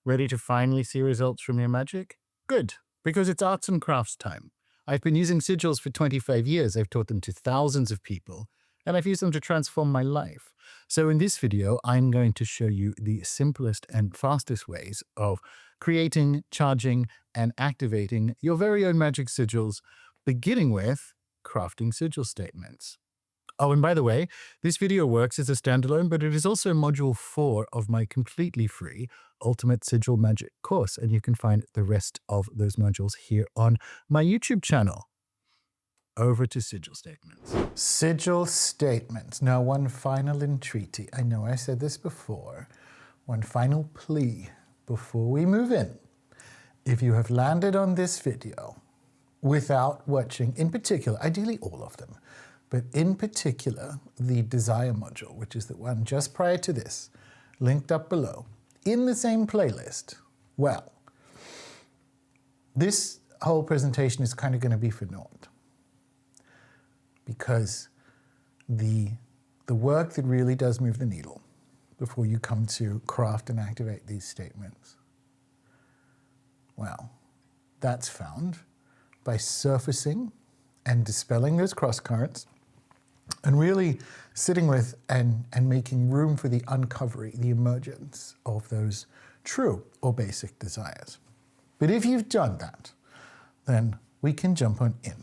Ready to finally see results from your magic? Good, because it's arts and crafts time. I've been using sigils for 25 years. I've taught them to thousands of people, and I've used them to transform my life. So in this video, I'm going to show you the simplest and fastest ways of creating, charging, and activating your very own magic sigils, beginning with crafting sigil statements. Oh, and by the way, this video works as a standalone, but it is also module 4 of my completely free Ultimate Sigil Magic course, and you can find the rest of those modules here on my YouTube channel. Over to sigil statements. Sigil statements. Now, one final entreaty. I know I said this before. One final plea before we move in. If you have landed on this video without watching, in particular, ideally all of them, but in particular, the desire module, which is the one just prior to this, linked up below, in the same playlist, well, this whole presentation is kind of going to be for naught. Because the work that really does move the needle before you come to craft and activate these statements, well, that's found by surfacing and dispelling those cross currents and really sitting with and making room for the uncovery, the emergence of those true or basic desires. But if you've done that, then we can jump on in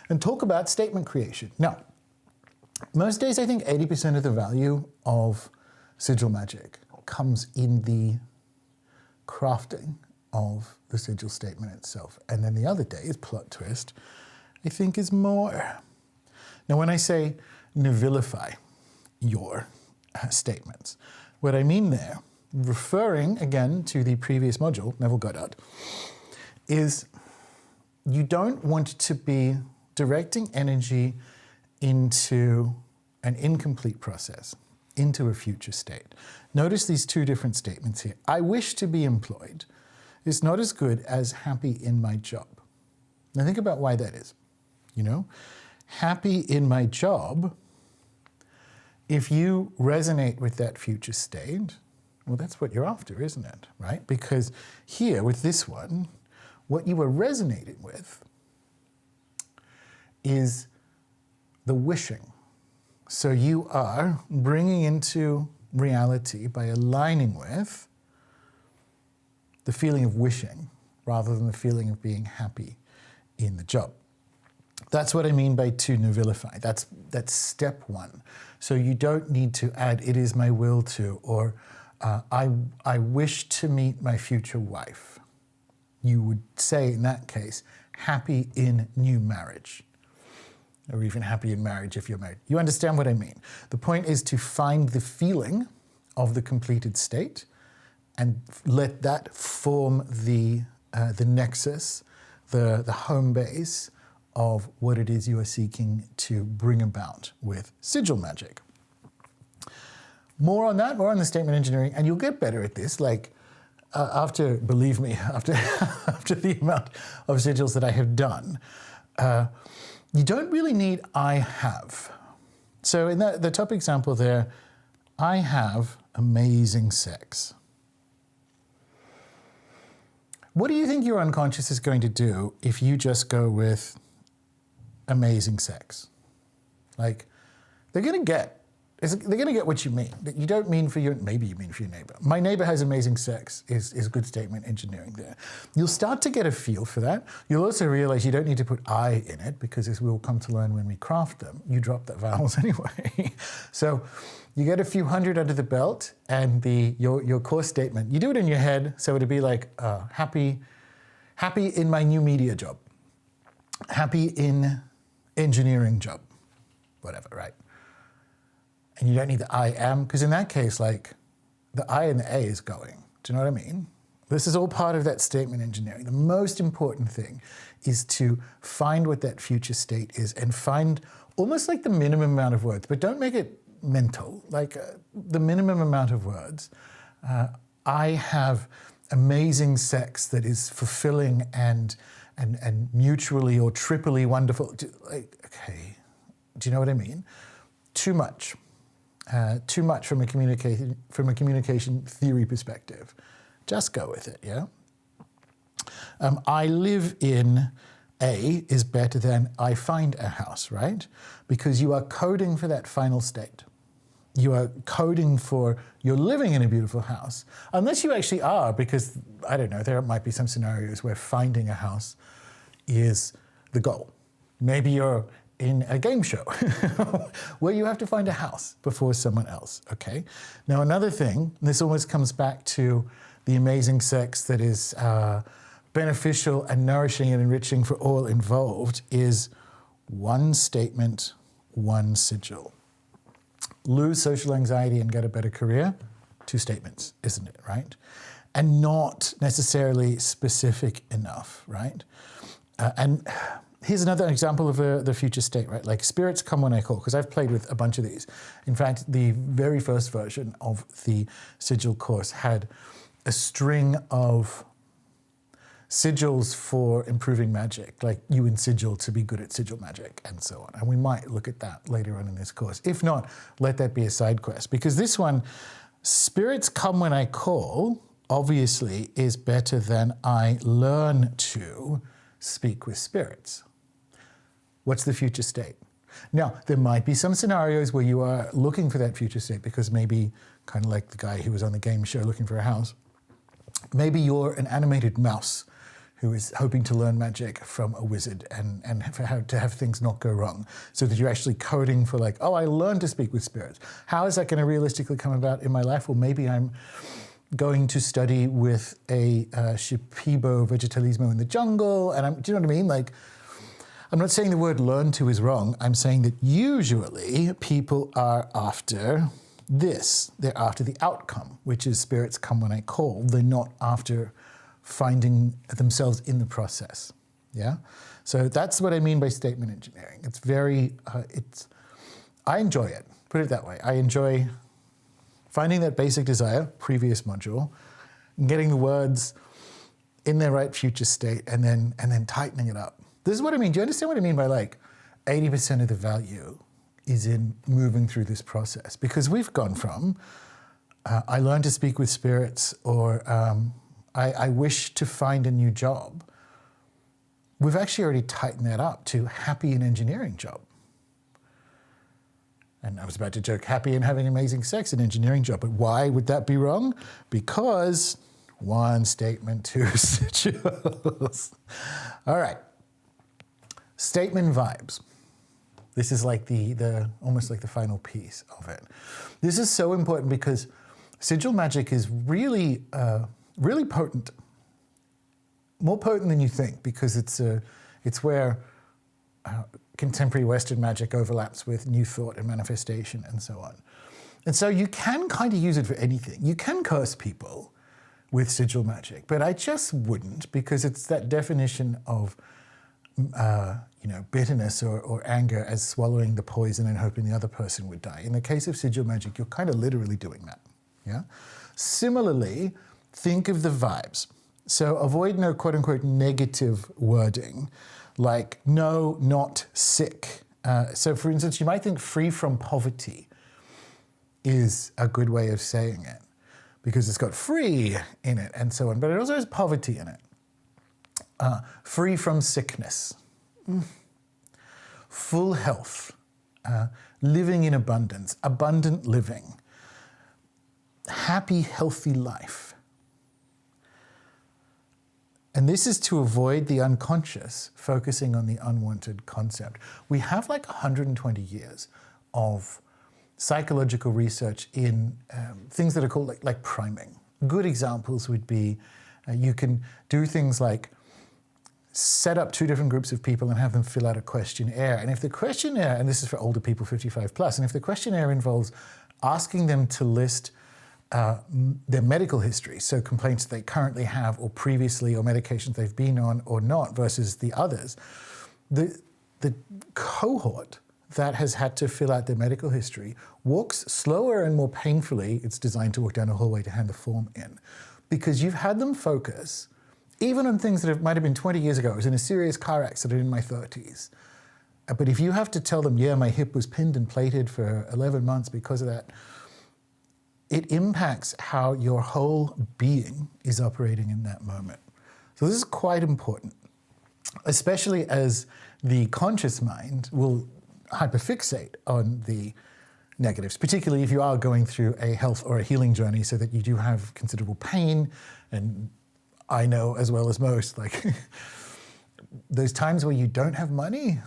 and talk about statement creation. Now, most days I think 80% of the value of sigil magic comes in the crafting of the sigil statement itself. And then the other days, plot twist, I think is more. Now, when I say nervilify your statements, what I mean there, referring again to the previous module, Neville Goddard, is you don't want to be directing energy into an incomplete process, into a future state. Notice these two different statements here. I wish to be employed is not as good as happy in my job. Now think about why that is. You know, happy in my job, if you resonate with that future state, well, that's what you're after, isn't it? Right? Because here with this one, what you are resonating with is the wishing. So you are bringing into reality by aligning with the feeling of wishing rather than the feeling of being happy in the job. That's what I mean by to nervilify. That's step one. So you don't need to add, it is my will to, or I wish to meet my future wife. You would say in that case, happy in new marriage, or even happy in marriage if you're married. You understand what I mean? The point is to find the feeling of the completed state and let that form the nexus, the home base of what it is you are seeking to bring about with sigil magic. More on that, more on the statement engineering, and you'll get better at this. Like after, believe me, after the amount of sigils that I have done, you don't really need I have. So in the top example there, I have amazing sex. What do you think your unconscious is going to do if you just go with amazing sex? Like, they're going to get what you mean. You don't mean for your, maybe you mean for your neighbor. My neighbor has amazing sex is good statement engineering there. You'll start to get a feel for that. You'll also realize you don't need to put I in it because as we'll come to learn when we craft them, you drop the vowels anyway. So you get a few hundred under the belt and your core statement, you do it in your head. So it'd be like happy in my new media job, happy in engineering job, whatever, right? And you don't need the I am, because in that case, like, the I and the A is going. Do you know what I mean? This is all part of that statement engineering. The most important thing is to find what that future state is and find almost like the minimum amount of words, but don't make it mental, like the minimum amount of words. I have amazing sex that is fulfilling and mutually or triply wonderful. Like, okay, do you know what I mean? Too much from a communication theory perspective. Just go with it, yeah? I live in A is better than I find a house, right? Because you are coding for that final state. You are coding for you're living in a beautiful house. Unless you actually are, because, I don't know, there might be some scenarios where finding a house is the goal. Maybe you're in a game show where you have to find a house before someone else, okay? Now, another thing, this always comes back to the amazing sex that is beneficial and nourishing and enriching for all involved, is one statement, one sigil. Lose social anxiety and get a better career, 2 statements, isn't it, right? And not necessarily specific enough, right? And here's another example of the future state, right? Like spirits come when I call, because I've played with a bunch of these. In fact, the very first version of the Sigil course had a string of sigils for improving magic, like you in Sigil to be good at sigil magic and so on. And we might look at that later on in this course. If not, let that be a side quest, because this one, spirits come when I call, obviously is better than I learn to speak with spirits. What's the future state? Now, there might be some scenarios where you are looking for that future state because maybe, kind of like the guy who was on the game show looking for a house, maybe you're an animated mouse who is hoping to learn magic from a wizard and for how to have things not go wrong, so that you're actually coding for like, oh, I learned to speak with spirits. How is that going to realistically come about in my life? Well, maybe I'm going to study with a Shipibo Vegetalismo in the jungle, and do you know what I mean? Like, I'm not saying the word learn to is wrong. I'm saying that usually people are after this. They're after the outcome, which is spirits come when I call. They're not after finding themselves in the process, yeah? So that's what I mean by statement engineering. It's very, I enjoy it, put it that way. I enjoy finding that basic desire, previous module, and getting the words in their right future state and then tightening it up. This is what I mean. Do you understand what I mean by like 80% of the value is in moving through this process? Because we've gone from, I learned to speak with spirits, or I wish to find a new job. We've actually already tightened that up to happy in engineering job. And I was about to joke, happy and having amazing sex in engineering job. But why would that be wrong? Because one statement, 2 sigils. All right. Statement vibes. This is like the almost like the final piece of it. This is so important because sigil magic is really, really potent. More potent than you think, because it's where contemporary Western magic overlaps with New Thought and manifestation and so on. And so you can kind of use it for anything. You can curse people with sigil magic, but I just wouldn't, because it's that definition of bitterness or anger as swallowing the poison and hoping the other person would die. In the case of sigil magic, you're kind of literally doing that, yeah? Similarly, think of the vibes. So avoid no quote-unquote negative wording, like no, not sick. So for instance, you might think free from poverty is a good way of saying it, because it's got free in it and so on, but it also has poverty in it. Free from sickness, full health, living in abundance, abundant living, happy, healthy life. And this is to avoid the unconscious, focusing on the unwanted concept. We have like 120 years of psychological research in things that are called like priming. Good examples would be you can do things like set up 2 different groups of people and have them fill out a questionnaire. And if the questionnaire, and this is for older people 55 plus, and if the questionnaire involves asking them to list their medical history, so complaints they currently have or previously, or medications they've been on or not, versus the others, the cohort that has had to fill out their medical history walks slower and more painfully. It's designed to walk down a hallway to hand the form in, because you've had them focus even on things that might have been 20 years ago. I was in a serious car accident in my 30s. But if you have to tell them, yeah, my hip was pinned and plated for 11 months because of that, it impacts how your whole being is operating in that moment. So this is quite important, especially as the conscious mind will hyperfixate on the negatives, particularly if you are going through a health or a healing journey so that you do have considerable pain. And I know as well as most, like those times where you don't have money,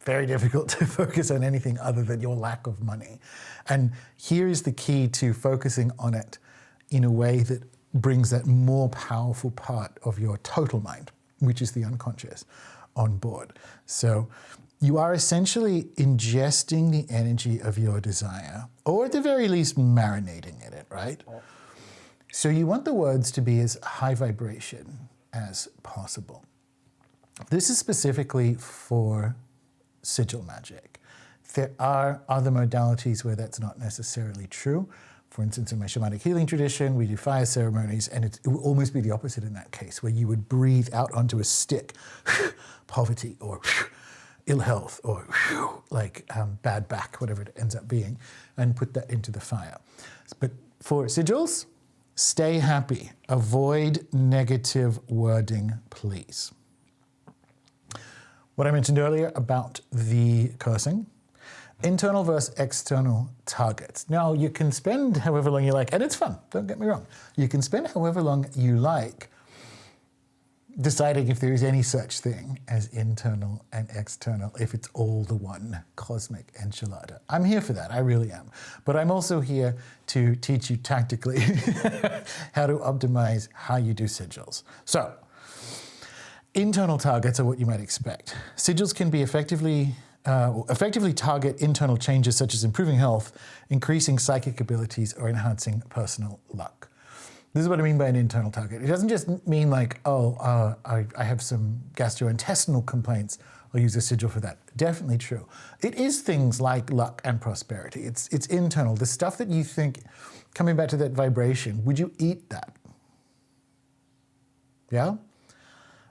very difficult to focus on anything other than your lack of money. And here is the key to focusing on it in a way that brings that more powerful part of your total mind, which is the unconscious, on board. So you are essentially ingesting the energy of your desire, or at the very least marinating in it, right? So you want the words to be as high vibration as possible. This is specifically for sigil magic. There are other modalities where that's not necessarily true. For instance, in my shamanic healing tradition, we do fire ceremonies, and it would almost be the opposite in that case, where you would breathe out onto a stick, poverty, or ill health, or like bad back, whatever it ends up being, and put that into the fire. But for sigils, stay happy. Avoid negative wording, please. What I mentioned earlier about the cursing, internal versus external targets. Now, you can spend however long you like, and it's fun, don't get me wrong. You can spend however long you like deciding if there is any such thing as internal and external, if it's all the one cosmic enchilada. I'm here for that, I really am. But I'm also here to teach you tactically how to optimize how you do sigils. So, internal targets are what you might expect. Sigils can be effectively target internal changes such as improving health, increasing psychic abilities, or enhancing personal luck. This is what I mean by an internal target. It doesn't just mean like, I have some gastrointestinal complaints, I'll use a sigil for that. Definitely true. It is things like luck and prosperity. It's internal. The stuff that you think, coming back to that vibration, would you eat that? Yeah?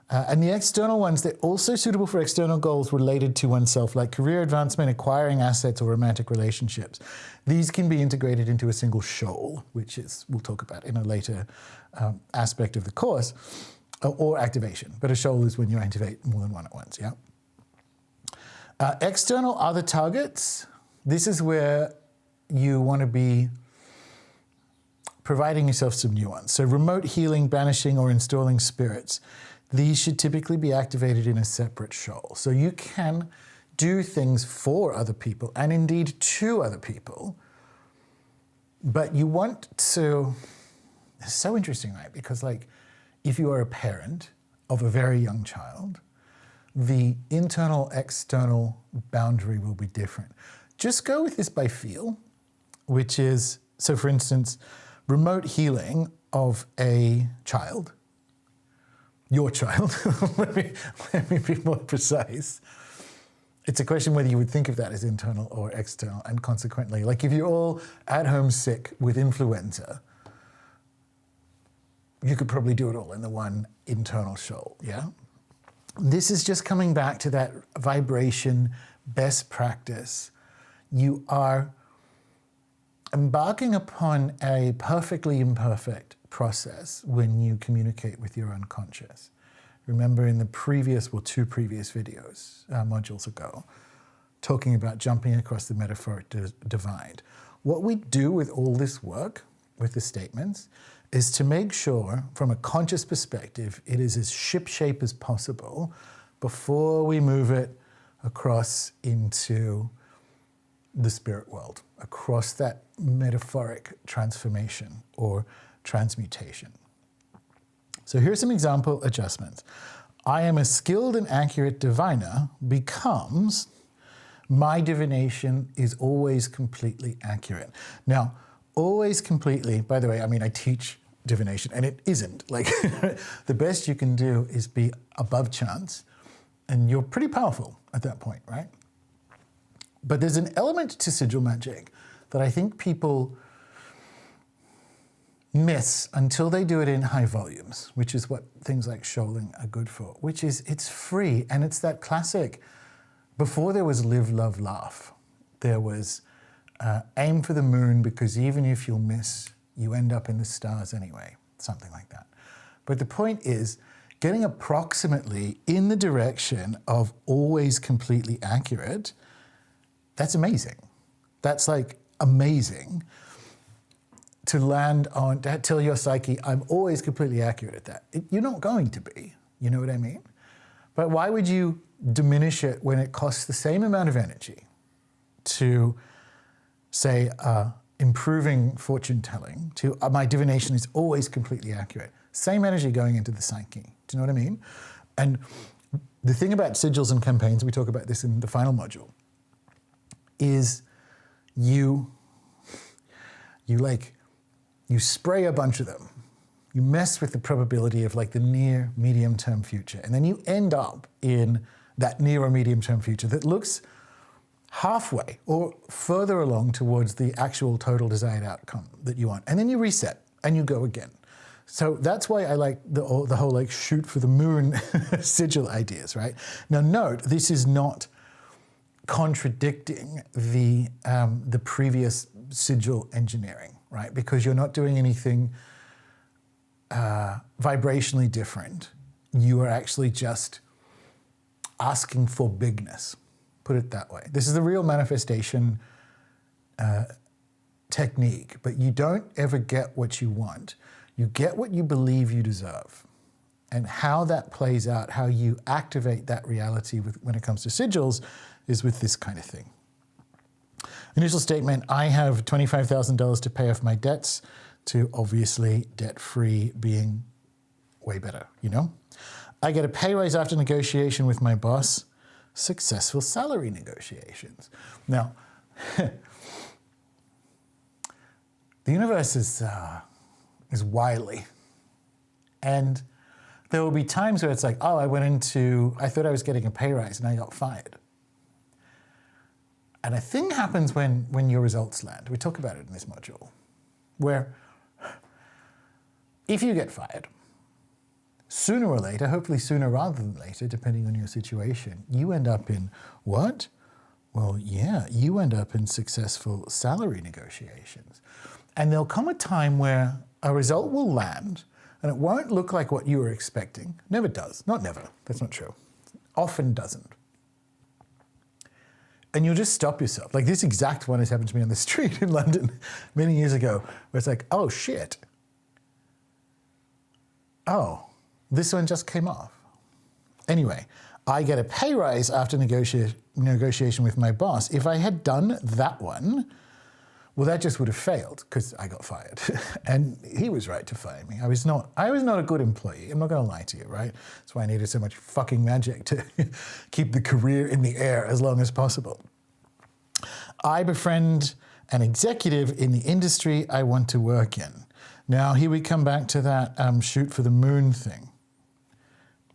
And the external ones, they're also suitable for external goals related to oneself, like career advancement, acquiring assets, or romantic relationships. These can be integrated into a single shoal, which we'll talk about in a later aspect of the course, or activation. But a shoal is when you activate more than one at once, yeah? External other targets, this is where you want to be providing yourself some nuance. So remote healing, banishing, or installing spirits. These should typically be activated in a separate shoal. So you can do things for other people, and indeed to other people, but you want to, it's so interesting, right? Because like, if you are a parent of a very young child, the internal-external boundary will be different. Just go with this by feel, which is, so for instance, remote healing of a child, your child, let me be more precise. It's a question whether you would think of that as internal or external, and consequently, like if you're all at home sick with influenza, you could probably do it all in the one internal shoal, yeah? This is just coming back to that vibration, best practice. You are embarking upon a perfectly imperfect process when you communicate with your unconscious. Remember in the previous, well, 2 previous videos, modules ago, talking about jumping across the metaphoric divide. What we do with all this work, with the statements, is to make sure, from a conscious perspective, it is as shipshape as possible before we move it across into the spirit world, across that metaphoric transformation or transmutation. So here's some example adjustments. I am a skilled and accurate diviner becomes my divination is always completely accurate. Now, always completely, by the way, I mean, I teach divination and it isn't. Like, the best you can do is be above chance and you're pretty powerful at that point, right? But there's an element to sigil magic that I think people miss until they do it in high volumes, which is what things like shoaling are good for, which is it's free. And it's that classic, before there was live, love, laugh, there was Aim for the moon because even if you'll miss, you end up in the stars anyway, something like that. But the point is, getting approximately in the direction of always completely accurate, that's amazing. That's like amazing to land on, to tell your psyche, I'm always completely accurate at that. You're not going to be, you know what I mean? But why would you diminish it when it costs the same amount of energy to, say, improving fortune telling, to my divination is always completely accurate. Same energy going into the psyche. Do you know what I mean? And the thing about sigils and campaigns, we talk about this in the final module, is you spray a bunch of them. You mess with the probability of like the near medium term future. And then you end up in that near or medium term future that looks halfway or further along towards the actual total desired outcome that you want. And then you reset and you go again. So that's why I like the whole like shoot for the moon sigil ideas, right? Now note, this is not contradicting the previous sigil engineering, right? Because you're not doing anything vibrationally different. You are actually just asking for bigness. Put it that way. This is the real manifestation technique, but you don't ever get what you want. You get what you believe you deserve. And how that plays out, how you activate that reality when it comes to sigils, is with this kind of thing. Initial statement, I have $25,000 to pay off my debts, to obviously debt-free being way better, you know? I get a pay raise after negotiation with my boss. Successful salary negotiations. Now, the universe is wily. And there will be times where it's like, oh, I thought I was getting a pay rise and I got fired. And a thing happens when your results land. We talk about it in this module, where if you get fired, sooner or later, hopefully sooner rather than later, depending on your situation, you end up in what? Well, yeah, you end up in successful salary negotiations. And there'll come a time where a result will land and it won't look like what you were expecting. Never does. Not never. That's not true. Often doesn't. And you'll just stop yourself. Like this exact one has happened to me on the street in London many years ago, where it's like, oh shit. Oh, this one just came off. Anyway, I get a pay rise after negotiation with my boss. If I had done that one, well, that just would have failed because I got fired. And he was right to fire me. I was not a good employee. I'm not going to lie to you, right? That's why I needed so much fucking magic to keep the career in the air as long as possible. I befriend an executive in the industry I want to work in. Now, here we come back to that shoot for the moon thing.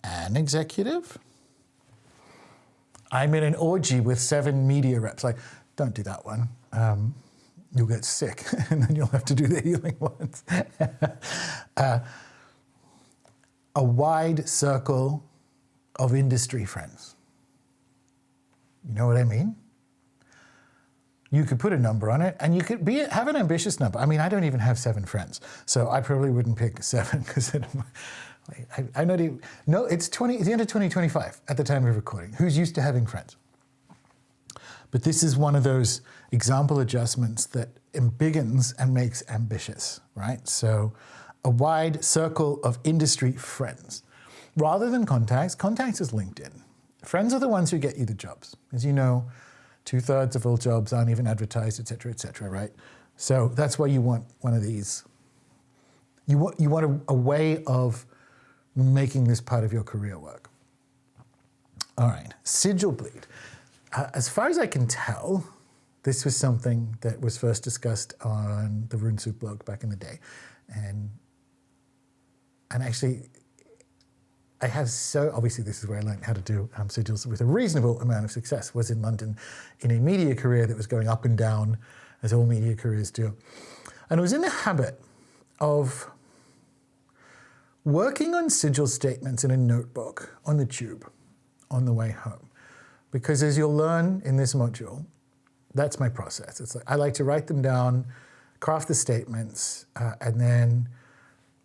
An executive? I'm in an orgy with 7 media reps. Like, don't do that one. You'll get sick, and then you'll have to do the healing ones. A wide circle of industry friends. You know what I mean? You could put a number on it, and you could have an ambitious number. I mean, I don't even have 7 friends, so I probably wouldn't pick 7 because I'm not even. No, it's the end of 2025 at the time of recording. Who's used to having friends? But this is one of those example adjustments that embiggens and makes ambitious, right? So a wide circle of industry friends. Rather than contacts is LinkedIn. Friends are the ones who get you the jobs. As you know, 2/3 of all jobs aren't even advertised, et cetera, right? So that's why you want one of these. You want a way of making this part of your career work. All right, sigil bleed. As far as I can tell, this was something that was first discussed on the Rune Soup blog back in the day. And actually, obviously this is where I learned how to do sigils with a reasonable amount of success, was in London in a media career that was going up and down, as all media careers do. And I was in the habit of working on sigil statements in a notebook on the tube on the way home. Because as you'll learn in this module, That's my process. It's like I like to write them down, craft the statements, and then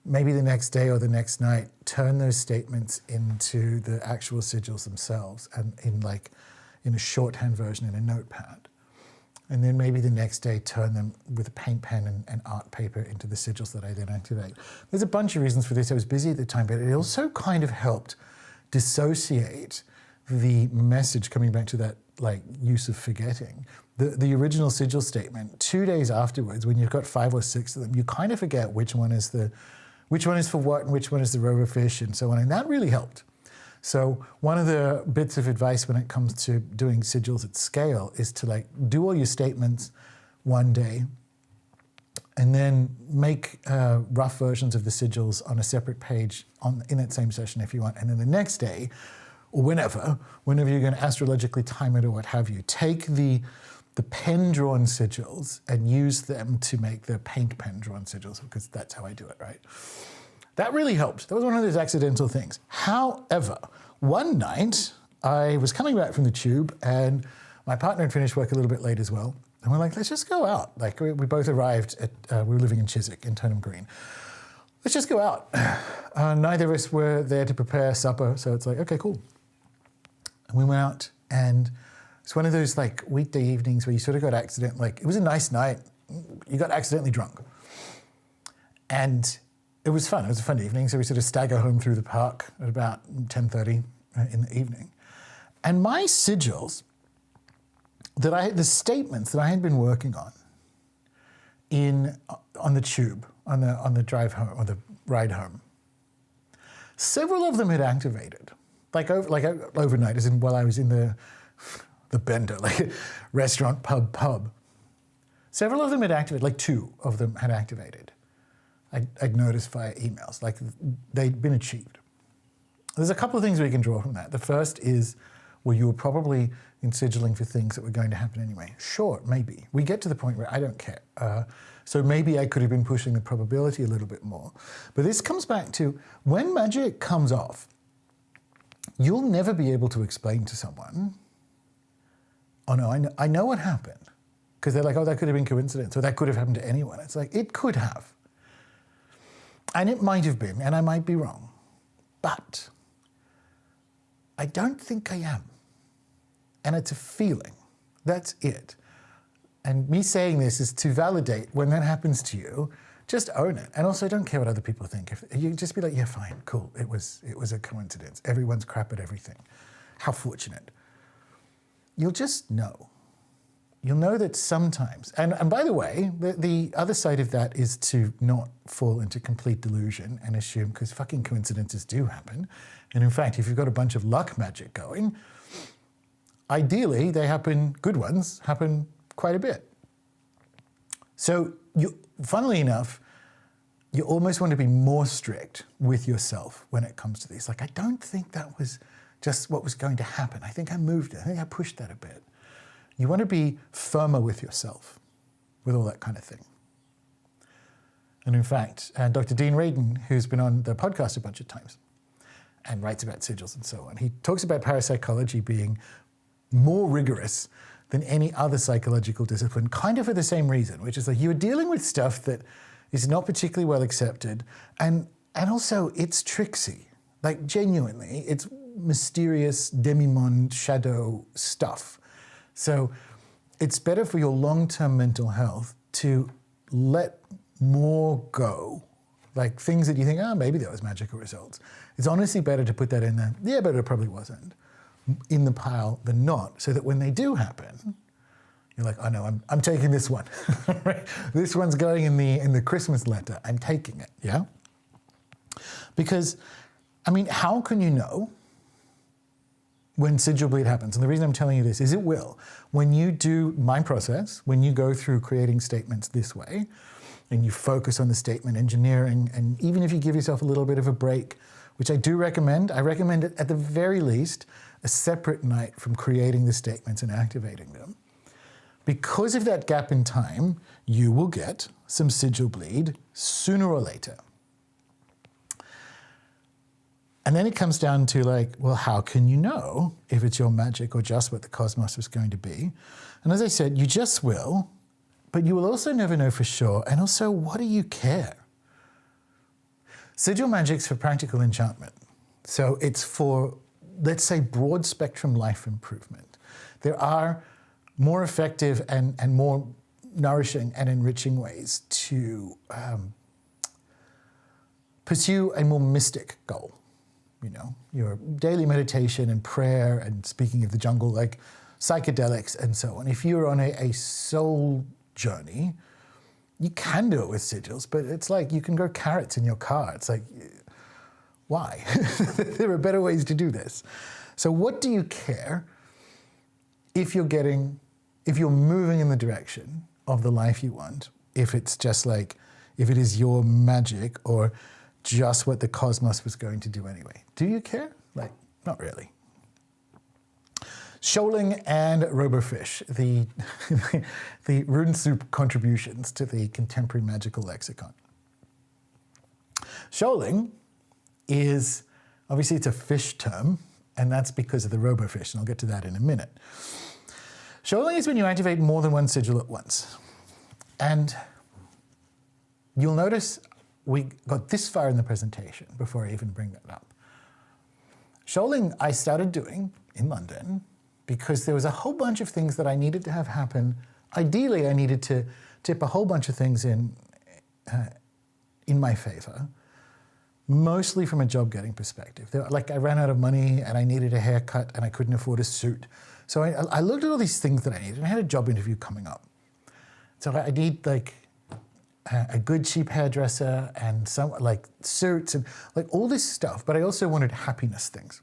maybe the next day or the next night, turn those statements into the actual sigils themselves, and in a shorthand version in a notepad. And then maybe the next day, turn them with a paint pen and art paper into the sigils that I then activate. There's a bunch of reasons for this. I was busy at the time, but it also kind of helped dissociate the message, coming back to that use of forgetting. The original sigil statement, 2 days afterwards, when you've got 5 or 6 of them, you kind of forget which one is for what and which one is the robo fish and so on. And that really helped. So one of the bits of advice when it comes to doing sigils at scale is to do all your statements one day and then make rough versions of the sigils on a separate page in that same session if you want. And then the next day, or whenever you're going to astrologically time it or what have you, take the pen-drawn sigils and use them to make the paint pen-drawn sigils, because that's how I do it, right? That really helped. That was one of those accidental things. However, one night I was coming back from the tube and my partner had finished work a little bit late as well. And we're like, let's just go out. We both arrived we were living in Chiswick in Turnham Green. Let's just go out. Neither of us were there to prepare supper. So it's like, okay, cool. And we went out, and it's one of those weekday evenings where you sort of got it was a nice night. You got accidentally drunk. And it was fun. It was a fun evening. So we sort of stagger home through the park at about 10:30 in the evening. And my sigils the statements that I had been working on on the tube, on the drive home, or the ride home, several of them had activated. Overnight, as in while I was in the bender, restaurant, pub. Several of them had activated, 2 of them had activated. I'd noticed via emails, they'd been achieved. There's a couple of things we can draw from that. The first is, well, you were probably in sigilling for things that were going to happen anyway. Sure, maybe. We get to the point where I don't care. So maybe I could have been pushing the probability a little bit more. But this comes back to, when magic comes off, you'll never be able to explain to someone, oh no, I know what happened. Because they're like, oh, that could have been coincidence, or that could have happened to anyone. It's like, it could have. And it might have been, and I might be wrong. But I don't think I am. And it's a feeling. That's it. And me saying this is to validate when that happens to you, just own it. And also don't care what other people think. If you just be like, yeah, fine, cool. It was a coincidence. Everyone's crap at everything. How fortunate. You'll just know. You'll know that sometimes, and by the way, the other side of that is to not fall into complete delusion and assume, because fucking coincidences do happen. And in fact, if you've got a bunch of luck magic going, ideally good ones happen quite a bit. So funnily enough, you almost want to be more strict with yourself when it comes to these. I don't think that was just what was going to happen. I think I moved it. I think I pushed that a bit. You want to be firmer with yourself, with all that kind of thing. And in fact, Dr. Dean Radin, who's been on the podcast a bunch of times and writes about sigils and so on, he talks about parapsychology being more rigorous than any other psychological discipline, kind of for the same reason, which is you're dealing with stuff that is not particularly well accepted, and also it's tricksy. Genuinely, it's mysterious demimonde shadow stuff. So it's better for your long-term mental health to let more go, things that you think, maybe that was magical results. It's honestly better to put that in there, yeah, but it probably wasn't, in the pile than not, so that when they do happen, you're like, oh no, I'm taking this one. This one's going in the Christmas letter. I'm taking it, yeah? Because, how can you know when sigil bleed happens? And the reason I'm telling you this is it will. When you do my process, when you go through creating statements this way, and you focus on the statement engineering, and even if you give yourself a little bit of a break, which I do recommend, I recommend it at the very least, a separate night from creating the statements and activating them. Because of that gap in time, you will get some sigil bleed sooner or later. And then it comes down to like, well, how can you know if it's your magic or just what the cosmos was going to be? And as I said, you just will, but you will also never know for sure. And also, what do you care? Sigil magic's for practical enchantment. So it's for, let's say, broad spectrum life improvement. There are more effective and more nourishing and enriching ways to pursue a more mystic goal. You know, your daily meditation and prayer and, speaking of the jungle, like psychedelics and so on. If you're on a soul journey, you can do it with sigils, but it's like you can grow carrots in your car. It's like, why? There are better ways to do this. So what do you care if you're moving in the direction of the life you want, if it's just like, if it is your magic or just what the cosmos was going to do anyway? Do you care? Like, not really. Shoaling and robofish, the Rune Soup contributions to the contemporary magical lexicon. Shoaling is, obviously it's a fish term, and that's because of the robofish, and I'll get to that in a minute. Shoaling is when you activate more than one sigil at once. And you'll notice we got this far in the presentation before I even bring that up. Shoaling I started doing in London because there was a whole bunch of things that I needed to have happen. Ideally, I needed to tip a whole bunch of things in my favor, mostly from a job-getting perspective. Like, I ran out of money and I needed a haircut and I couldn't afford a suit. So I looked at all these things that I needed, and I had a job interview coming up. So I need like a good cheap hairdresser and some like suits and like all this stuff, but I also wanted happiness things.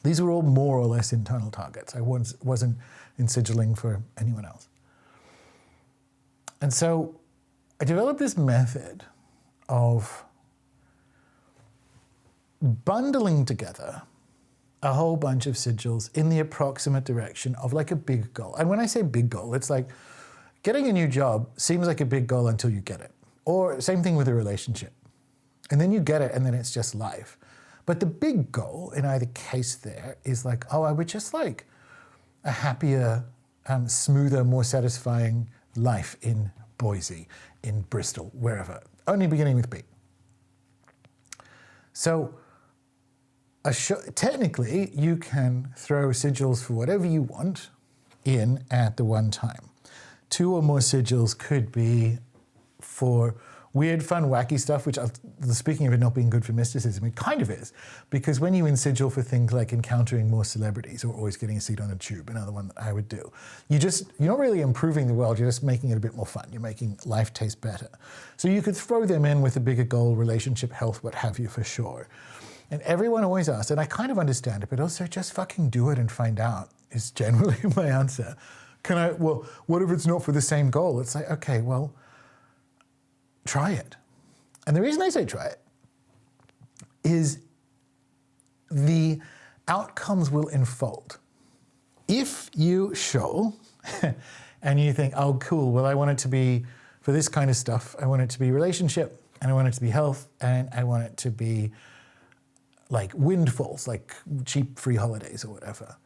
These were all more or less internal targets. I wasn't in sigilling for anyone else. And so I developed this method of bundling together a whole bunch of sigils in the approximate direction of like a big goal. And when I say big goal, it's like getting a new job seems like a big goal until you get it. Or same thing with a relationship. And then you get it and then it's just life. But the big goal in either case there is like, oh, I would just like a happier, smoother, more satisfying life in Boise, in Bristol, wherever. Only beginning with B. So technically, you can throw sigils for whatever you want in at the one time. 2 or more sigils could be for weird, fun, wacky stuff, which, speaking of it not being good for mysticism, it kind of is. Because when you in-sigil for things like encountering more celebrities or always getting a seat on a tube, another one that I would do, you're not really improving the world, you're just making it a bit more fun. You're making life taste better. So you could throw them in with a bigger goal, relationship, health, what have you, for sure. And everyone always asks, and I kind of understand it, but also just fucking do it and find out is generally my answer. Well, what if it's not for the same goal? It's like, okay, well, try it. And the reason I say try it is the outcomes will unfold. If you shoal and you think, oh, cool, well, I want it to be for this kind of stuff. I want it to be relationship, and I want it to be health, and I want it to be like windfalls, like cheap free holidays or whatever.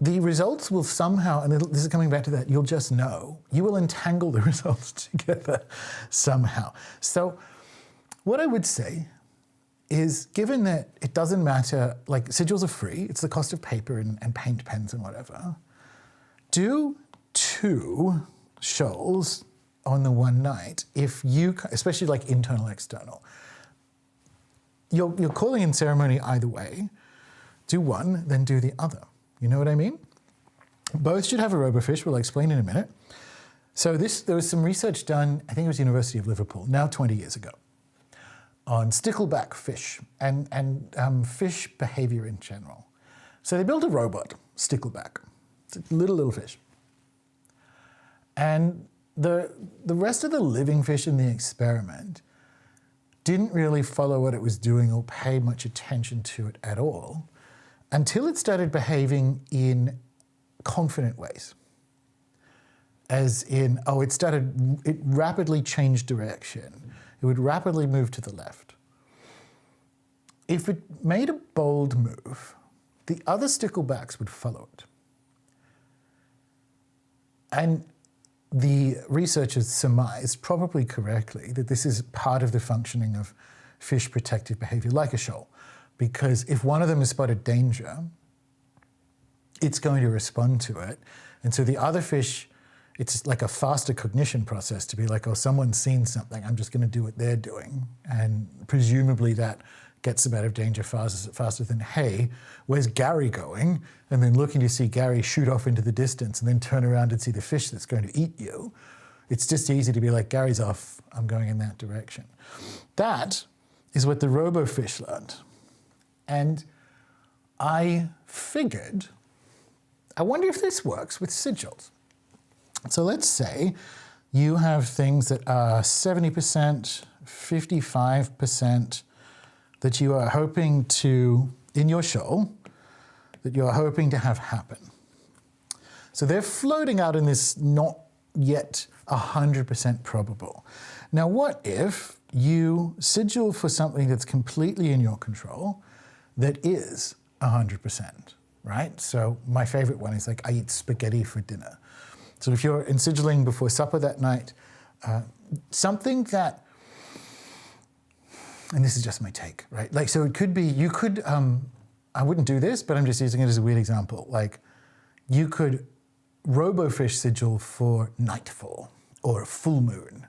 The results will somehow, and this is coming back to that, you'll just know. You will entangle the results together somehow. So what I would say is, given that it doesn't matter, like sigils are free, it's the cost of paper and paint pens and whatever, do 2 shoals on the one night, if you, especially like internal, external. You're calling in ceremony either way. Do one, then do the other. You know what I mean? Both should have a robofish, we'll explain in a minute. So there was some research done, I think it was University of Liverpool, now 20 years ago, on stickleback fish and fish behavior in general. So they built a robot, stickleback. It's a little fish. And the rest of the living fish in the experiment didn't really follow what it was doing or pay much attention to it at all until it started behaving in confident ways. As in, it rapidly changed direction. It would rapidly move to the left. if it made a bold move, the other sticklebacks would follow it. And the researchers surmised, probably correctly, that this is part of the functioning of fish protective behavior, like a shoal. Because if one of them has spotted danger, it's going to respond to it. And so the other fish, it's like a faster cognition process to be like, oh, someone's seen something, I'm just going to do what they're doing. And presumably that gets them out of danger faster than, hey, where's Gary going? And then looking to see Gary shoot off into the distance and then turn around and see the fish that's going to eat you. It's just easy to be like, Gary's off, I'm going in that direction. That is what the robo fish learned. And I figured, I wonder if this works with sigils. So let's say you have things that are 70%, 55%, that you are hoping to, in your shoal, that you are hoping to have happen. So they're floating out in this not yet 100% probable. Now what if you sigil for something that's completely in your control that is 100%, right? So my favorite one is like, I eat spaghetti for dinner. So if you're in sigilling before supper that night, something that, and this is just my take, right? Like, so it could be, you could, I wouldn't do this, but I'm just using it as a weird example. Like, you could robofish sigil for nightfall or full moon,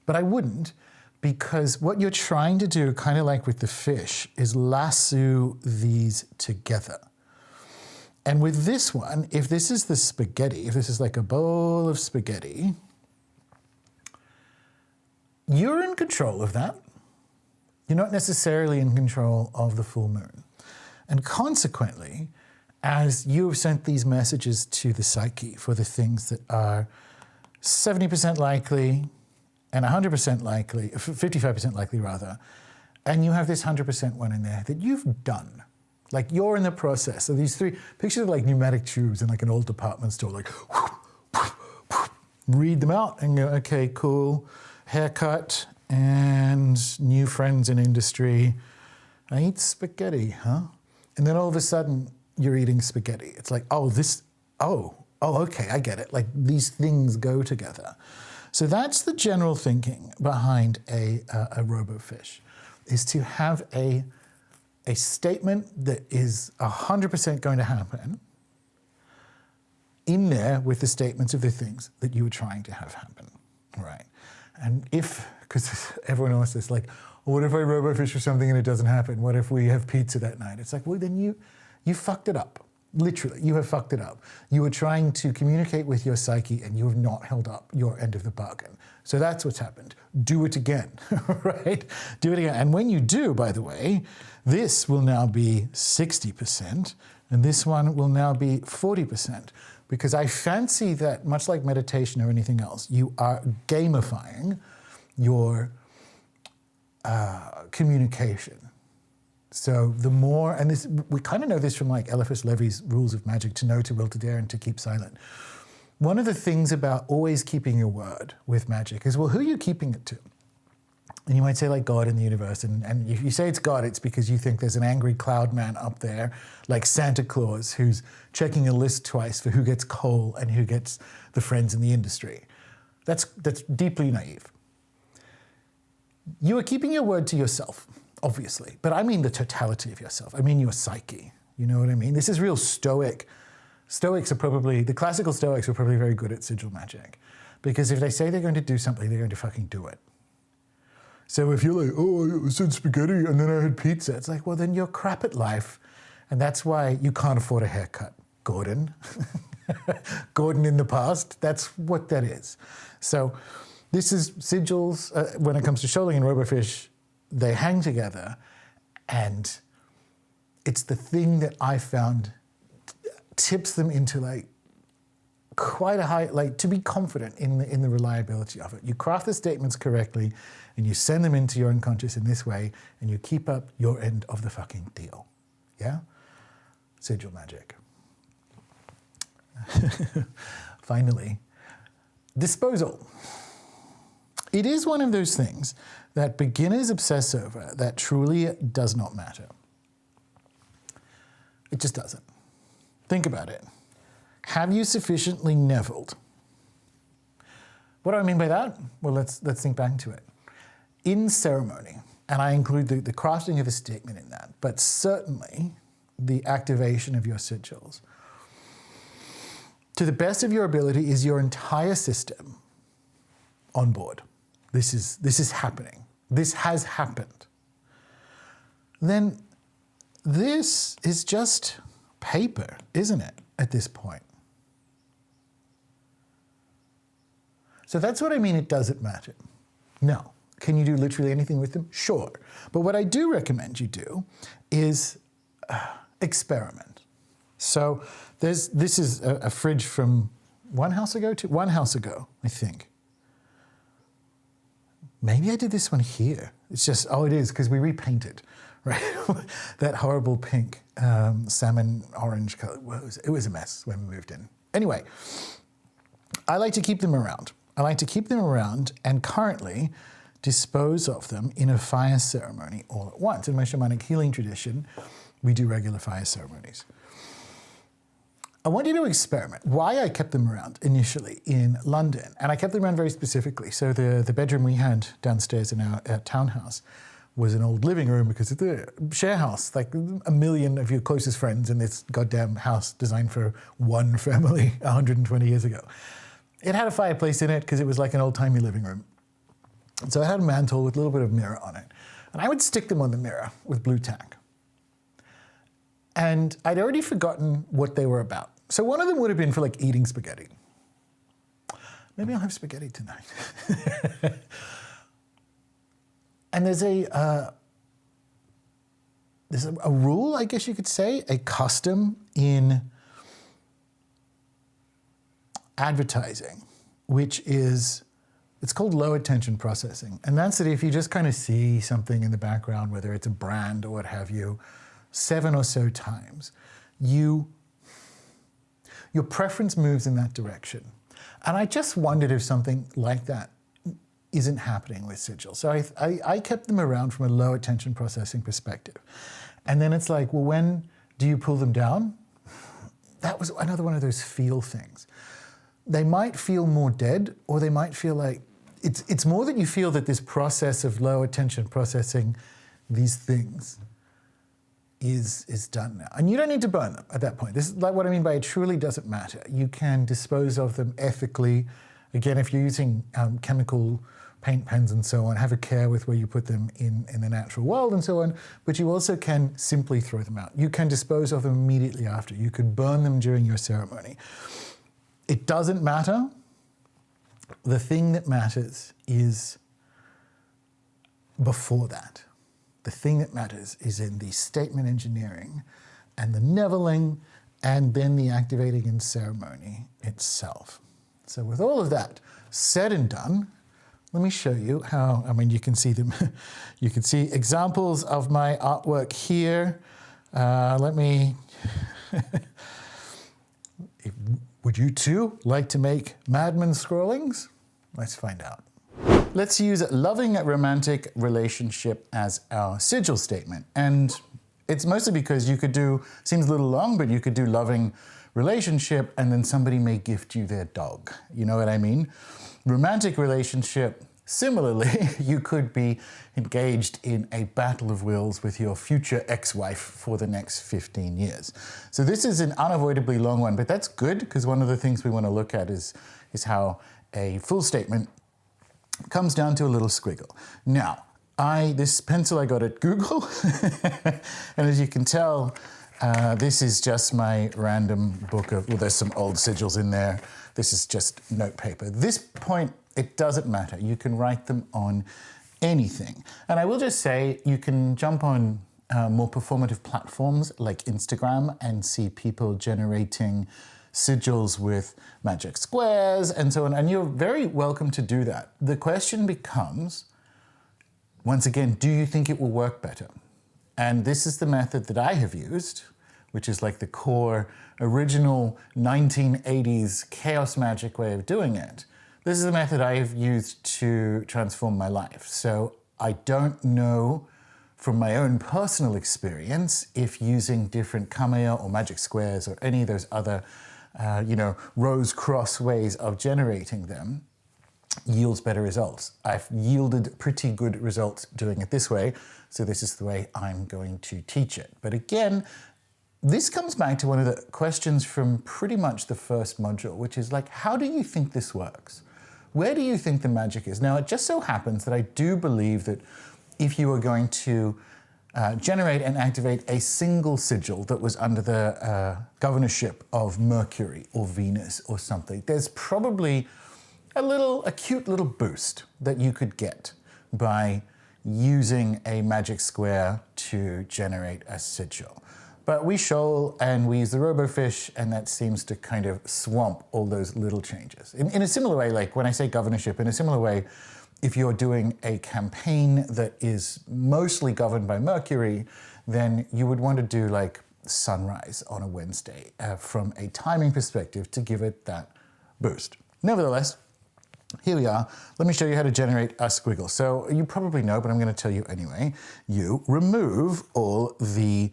but I wouldn't, because what you're trying to do, kind of like with the fish, is lasso these together. And with this one, if this is the spaghetti, if this is like a bowl of spaghetti, you're in control of that. You're not necessarily in control of the full moon. And consequently, as you have sent these messages to the psyche for the things that are 70% likely and 100% likely, 55% likely rather, and you have this 100% one in there that you've done. Like, you're in the process. So these three pictures of like pneumatic tubes in like an old department store, like whoop, whoop, whoop, read them out and go, okay, cool, haircut and new friends in industry. I eat spaghetti, huh? And then all of a sudden you're eating spaghetti. It's like, oh, okay, I get it. Like, these things go together. So that's the general thinking behind a robofish, is to have a statement that is 100% going to happen in there with the statements of the things that you were trying to have happen, right? And if, because everyone else is like, well, what if I robofish for something and it doesn't happen? What if we have pizza that night? It's like, well, then you fucked it up. Literally, you have fucked it up. You were trying to communicate with your psyche and you have not held up your end of the bargain. So that's what's happened. Do it again, right? Do it again. And when you do, by the way, this will now be 60% and this one will now be 40%. Because I fancy that, much like meditation or anything else, you are gamifying your communication. So the more, and this, we kind of know this from like Eliphas Levy's rules of magic, to know, to will, to dare, and to keep silent. One of the things about always keeping your word with magic is, well, who are you keeping it to? And you might say like God in the universe, and if you say it's God, it's because you think there's an angry cloud man up there, like Santa Claus, who's checking a list twice for who gets coal and who gets the friends in the industry. That's deeply naive. You are keeping your word to yourself, obviously, but I mean the totality of yourself. I mean your psyche, you know what I mean? This is real Stoic. Stoics are probably, the classical Stoics are probably very good at sigil magic, because if they say they're going to do something, they're going to fucking do it. So if you're like, oh, I said spaghetti and then I had pizza, it's like, well, then you're crap at life. And that's why you can't afford a haircut, Gordon. Gordon in the past, that's what that is. So this is sigils. When it comes to shoaling and robofish, they hang together. And it's the thing that I found tips them into like quite a high, like to be confident in the reliability of it. You craft the statements correctly and you send them into your unconscious in this way and you keep up your end of the fucking deal. Yeah? Sigil magic. Finally, disposal. It is one of those things that beginners obsess over that truly does not matter. It just doesn't. Think about it. Have you sufficiently Nevilled? What do I mean by that? Well, let's think back to it. In ceremony, and I include the crafting of a statement in that, but certainly the activation of your sigils, to the best of your ability, is your entire system on board. This is happening. This has happened. Then this is just paper, isn't it, at this point? So that's what I mean, it doesn't matter. Now, can you do literally anything with them? Sure. But what I do recommend you do is experiment. So this is a fridge from one house ago, I think. Maybe I did this one here. It's just, oh, it is, because we repainted, right? That horrible pink, salmon orange color. It was a mess when we moved in. Anyway, I like to keep them around. And currently dispose of them in a fire ceremony all at once. In my shamanic healing tradition, we do regular fire ceremonies. I want you to experiment. Why I kept them around initially in London, and I kept them around very specifically. So the bedroom we had downstairs in our townhouse was an old living room, because it's a share house, like a million of your closest friends in this goddamn house designed for one family 120 years ago. It had a fireplace in it because it was like an old-timey living room. So it had a mantle with a little bit of mirror on it. And I would stick them on the mirror with blue tack. And I'd already forgotten what they were about. So one of them would have been for like eating spaghetti. Maybe I'll have spaghetti tonight. And there's a rule, I guess you could say, a custom in advertising, which is, it's called low attention processing. And that's that if you just kind of see something in the background, whether it's a brand or what have you, 7 or so times, your preference moves in that direction. And I just wondered if something like that isn't happening with Sigil. So I kept them around from a low attention processing perspective. And then it's like, well, when do you pull them down? That was another one of those feel things. They might feel more dead, or they might feel like, it's more that you feel that this process of low attention processing these things is done now. And you don't need to burn them at that point. This is like what I mean by it truly doesn't matter. You can dispose of them ethically. Again, if you're using chemical paint pens and so on, have a care with where you put them in the natural world and so on, but you also can simply throw them out. You can dispose of them immediately after. You could burn them during your ceremony. It doesn't matter. The thing that matters is before that. The thing that matters is in the statement engineering and the Nevilling and then the activating in ceremony itself. So with all of that said and done, let me show you how, I mean, you can see them. You can see examples of my artwork here. Let me, would you too like to make madman scrollings? Let's find out. Let's use loving romantic relationship as our sigil statement. And it's mostly because you could do, seems a little long, but you could do loving relationship and then somebody may gift you their dog. You know what I mean? Romantic relationship, similarly, you could be engaged in a battle of wills with your future ex-wife for the next 15 years. So this is an unavoidably long one, but that's good because one of the things we want to look at is how a full statement comes down to a little squiggle. Now, this pencil I got at Google, and as you can tell, this is just my random book of, well, there's some old sigils in there. This is just note paper. This point, it doesn't matter. You can write them on anything. And I will just say, you can jump on more performative platforms like Instagram and see people generating sigils with magic squares and so on, and you're very welcome to do that. The question becomes, once again, do you think it will work better? And this is the method that I have used, which is like the core original 1980s chaos magic way of doing it. This is the method I have used to transform my life. So I don't know from my own personal experience if using different Kamea or magic squares or any of those other, rows cross ways of generating them yields better results. I've yielded pretty good results doing it this way, so this is the way I'm going to teach it. But again, this comes back to one of the questions from pretty much the first module, which is like, how do you think this works? Where do you think the magic is? Now, it just so happens that I do believe that if you were going to generate and activate a single sigil that was under the governorship of Mercury or Venus or something, there's probably a cute little boost that you could get by using a magic square to generate a sigil. But we shoal and we use the robo fish, and that seems to kind of swamp all those little changes. In a similar way, like when I say governorship, in a similar way, if you're doing a campaign that is mostly governed by Mercury, then you would want to do like sunrise on a Wednesday from a timing perspective to give it that boost. Nevertheless, here we are. Let me show you how to generate a squiggle. So you probably know, but I'm going to tell you anyway. You remove all the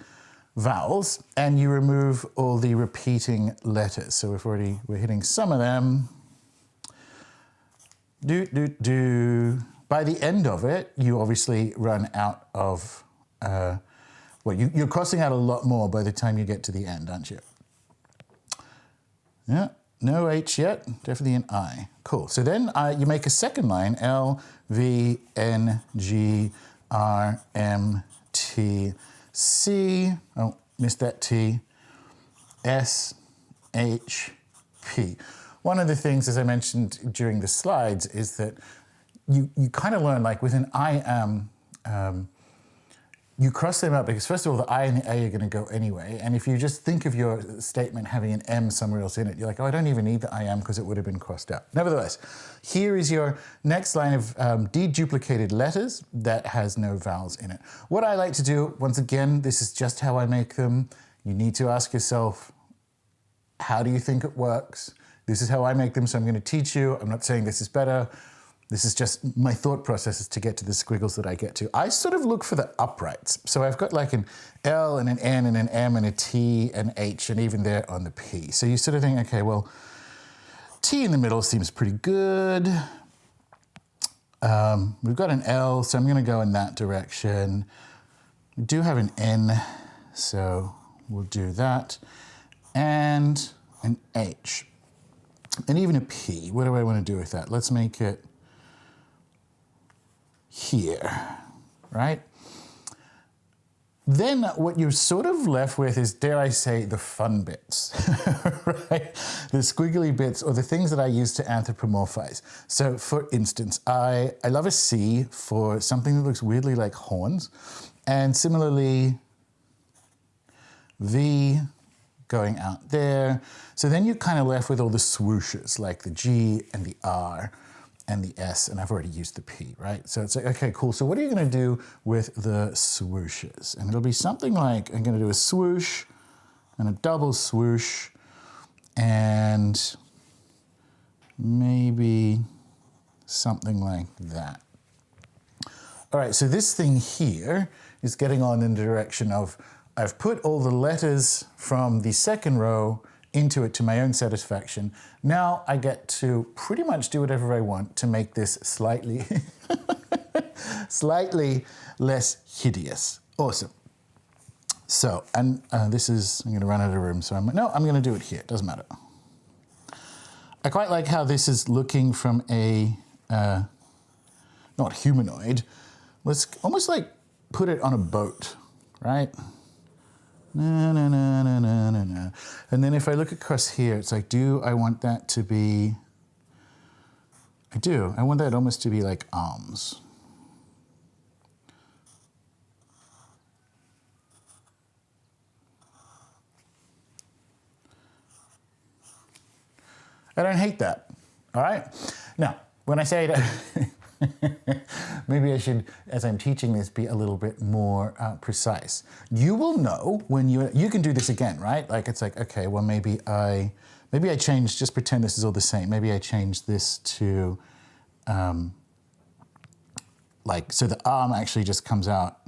vowels and you remove all the repeating letters. So we're hitting some of them. By the end of it, you obviously run out of, you're crossing out a lot more by the time you get to the end, aren't you? Yeah, no H yet, definitely an I. Cool, so then you make a second line, L, V, N, G, R, M, T, C, oh, missed that T, S, H, P. One of the things, as I mentioned during the slides, is that you kind of learn, like with an I am, you cross them out because first of all, the I and the A are going to go anyway. And if you just think of your statement having an M somewhere else in it, you're like, oh, I don't even need the I am because it would have been crossed out. Nevertheless, here is your next line of deduplicated letters that has no vowels in it. What I like to do, once again, this is just how I make them. You need to ask yourself, how do you think it works? This is how I make them, so I'm going to teach you. I'm not saying this is better. This is just my thought processes to get to the squiggles that I get to. I sort of look for the uprights. So I've got like an L and an N and an M and a T and H and even there on the P. So you sort of think, okay, well, T in the middle seems pretty good. We've got an L, so I'm going to go in that direction. We do have an N, so we'll do that. And an H. And even a P. What do I want to do with that? Let's make it here, right? Then what you're sort of left with is, dare I say, the fun bits, right? The squiggly bits, or the things that I use to anthropomorphize. So for instance, I love a C for something that looks weirdly like horns. And similarly, V going out there. So then you're kind of left with all the swooshes, like the G and the R and the S, and I've already used the P, right? So it's like, okay, cool. So what are you going to do with the swooshes? And it'll be something like, I'm going to do a swoosh and a double swoosh and maybe something like that. All right, so this thing here is getting on in the direction of, I've put all the letters from the second row into it to my own satisfaction. Now I get to pretty much do whatever I want to make this slightly, slightly less hideous. Awesome. So, and this is, I'm gonna run out of room, so I'm gonna do it here, it doesn't matter. I quite like how this is looking from a, not humanoid, let's almost like put it on a boat, right? No, no, no, no, no, no, no. And then if I look across here, it's like, do I want that to be, I do. I want that almost to be like arms. I don't hate that, all right? Now, when I say that, maybe I should, as I'm teaching this, be a little bit more precise. You will know when you can do this again, right? Like it's like, okay, well maybe I change, just pretend this is all the same. Maybe I change this to like, so the arm actually just comes out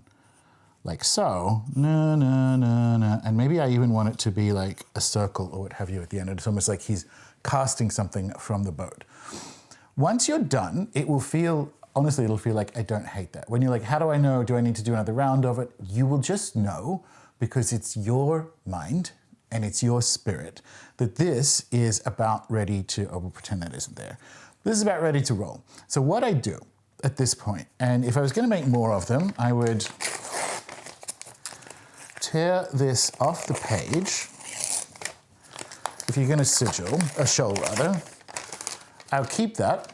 like so, na, na, na, na. And maybe I even want it to be like a circle or what have you at the end. It's almost like he's casting something from the boat. Once you're done, it will feel, honestly, it'll feel like I don't hate that. When you're like, how do I know? Do I need to do another round of it? You will just know because it's your mind and it's your spirit that this is about ready to, oh, we'll pretend that isn't there. This is about ready to roll. So what I do at this point, and if I was going to make more of them, I would tear this off the page. If you're going to sigil, a shoal rather, I'll keep that.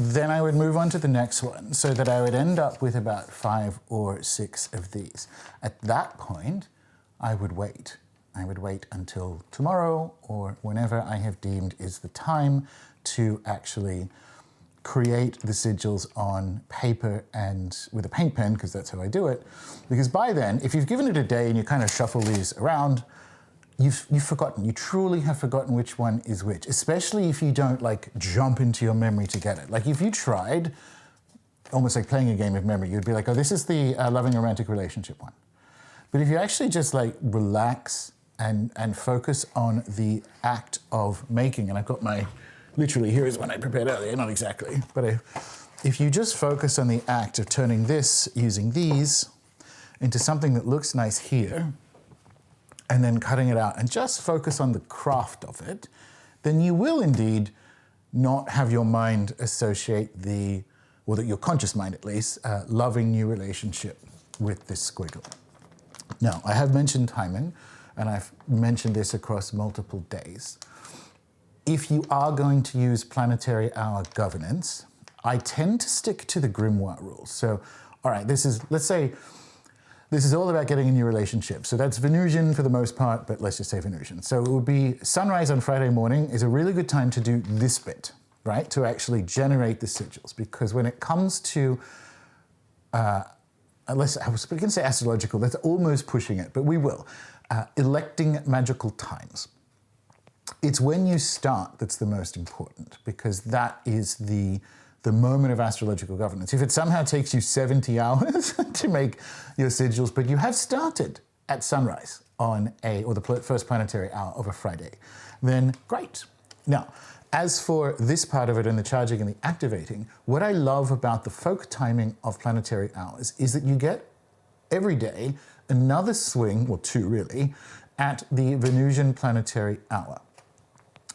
Then I would move on to the next one so that I would end up with about 5 or 6 of these. At that point, I would wait. I would wait until tomorrow or whenever I have deemed is the time to actually create the sigils on paper and with a paint pen, because that's how I do it. Because by then, if you've given it a day and you kind of shuffle these around, you've forgotten. You truly have forgotten which one is which, especially if you don't like jump into your memory to get it. Like if you tried, almost like playing a game of memory, you'd be like, oh, this is the loving romantic relationship one. But if you actually just like relax and focus on the act of making, and I've got my, literally here is one I prepared earlier, not exactly, but if you just focus on the act of turning this, using these, into something that looks nice here, and then cutting it out, and just focus on the craft of it, then you will indeed not have your mind associate the, or that your conscious mind at least, loving new relationship with this squiggle. Now, I have mentioned timing, and I've mentioned this across multiple days. If you are going to use planetary hour governance, I tend to stick to the grimoire rules. So, all right, this is, let's say, this is all about getting a new relationship. So that's Venusian for the most part, but let's just say Venusian. So it would be sunrise on Friday morning is a really good time to do this bit, right? To actually generate the sigils. Because when it comes to, unless I was going to say astrological, that's almost pushing it, but we will. Electing magical times. It's when you start that's the most important, because that is the moment of astrological governance. If it somehow takes you 70 hours to make your sigils, but you have started at sunrise on or the first planetary hour of a Friday, then great. Now, as for this part of it and the charging and the activating, what I love about the folk timing of planetary hours is that you get every day another swing, or 2 really, at the Venusian planetary hour.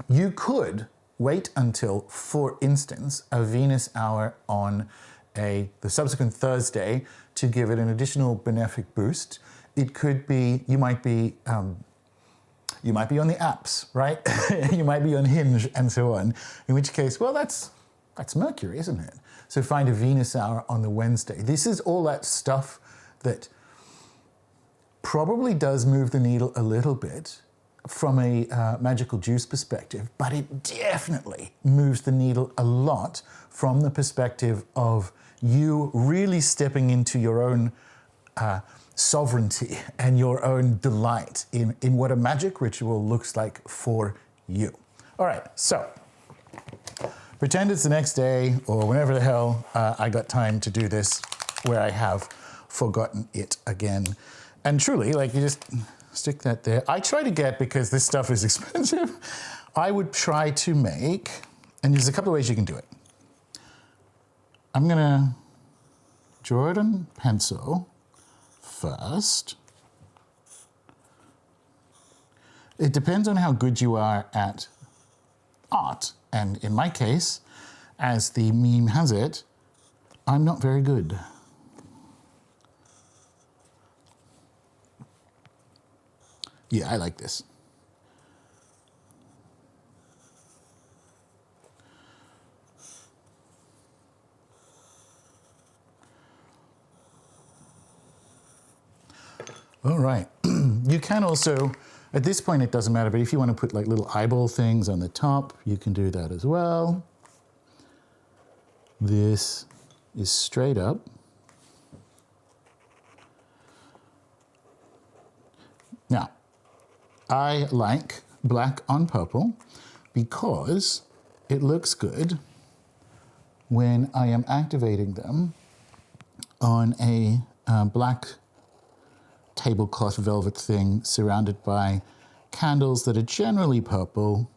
You could wait until, for instance, a Venus hour on the subsequent Thursday to give it an additional benefic boost. It could be, you might be on the apps, right? You might be on Hinge and so on, in which case, well, that's Mercury, isn't it? So find a Venus hour on the Wednesday. This is all that stuff that probably does move the needle a little bit from a magical juice perspective, but it definitely moves the needle a lot from the perspective of you really stepping into your own sovereignty and your own delight in what a magic ritual looks like for you. All right, so pretend it's the next day or whenever the hell I got time to do this, where I have forgotten it again. And truly, like, you just stick that there. I try to get, because this stuff is expensive, I would try to make, and there's a couple of ways you can do it. I'm gonna draw it on pencil first. It depends on how good you are at art. And in my case, as the meme has it, I'm not very good. Yeah, I like this. All right. You can also, at this point it doesn't matter, but if you want to put like little eyeball things on the top, you can do that as well. This is straight up. Now, I like black on purple because it looks good when I am activating them on a black tablecloth velvet thing surrounded by candles that are generally purple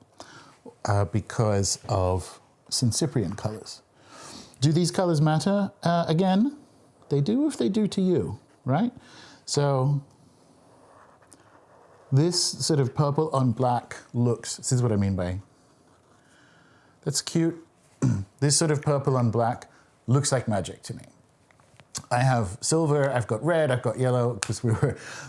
because of Syncyprian colors. Do these colors matter? Again, they do if they do to you, right? So this sort of purple on black looks, this is what I mean by, that's cute. This sort of purple on black looks like magic to me. I have silver, I've got red, I've got yellow, because we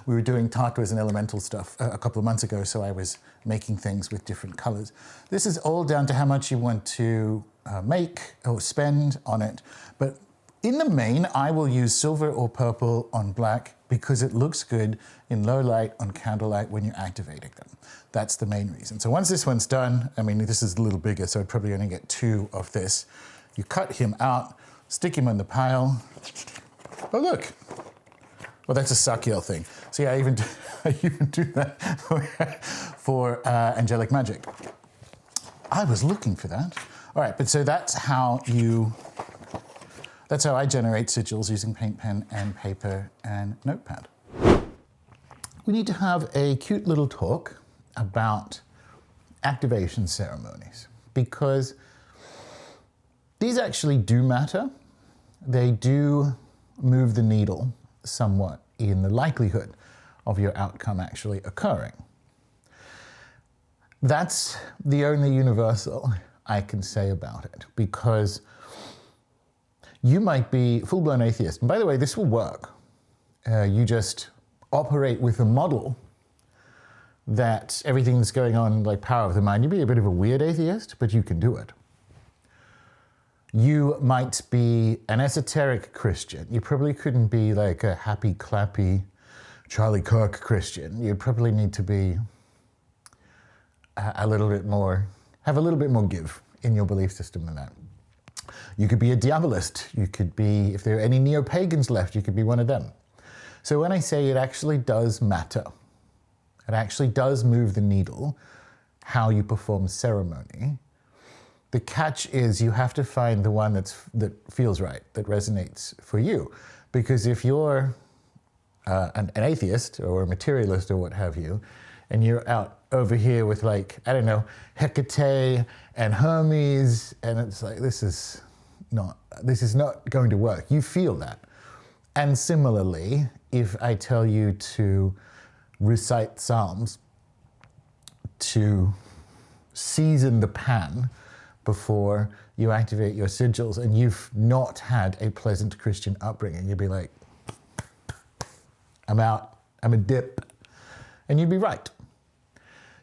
were doing tatwas and elemental stuff a couple of months ago, so I was making things with different colors. This is all down to how much you want to make or spend on it. But in the main, I will use silver or purple on black because it looks good in low light on candlelight when you're activating them. That's the main reason. So once this one's done, I mean, this is a little bigger, so I'd probably only get 2 of this. You cut him out, stick him on the pile. Oh, look. Well, that's a Sigil thing. See, I even do that for angelic magic. I was looking for that. All right, but so that's how I generate sigils using paint pen and paper and notepad. We need to have a cute little talk about activation ceremonies because these actually do matter. They do move the needle somewhat in the likelihood of your outcome actually occurring. That's the only universal I can say about it, because you might be full-blown atheist. And by the way, this will work. You just operate with a model that everything that's going on, like power of the mind, you'd be a bit of a weird atheist, but you can do it. You might be an esoteric Christian. You probably couldn't be like a happy, clappy Charlie Kirk Christian. You'd probably need to be have a little bit more give in your belief system than that. You could be a diabolist. You could be, if there are any neo-pagans left, you could be one of them. So when I say it actually does matter, it actually does move the needle, how you perform ceremony. The catch is you have to find the one that feels right, that resonates for you. Because if you're an atheist or a materialist or what have you, and you're out over here with like, I don't know, Hecate and Hermes, and it's like, this is not going to work. You feel that. And similarly, if I tell you to recite Psalms, to season the pan before you activate your sigils, and you've not had a pleasant Christian upbringing, you'd be like, I'm out, I'm a dip. And you'd be right.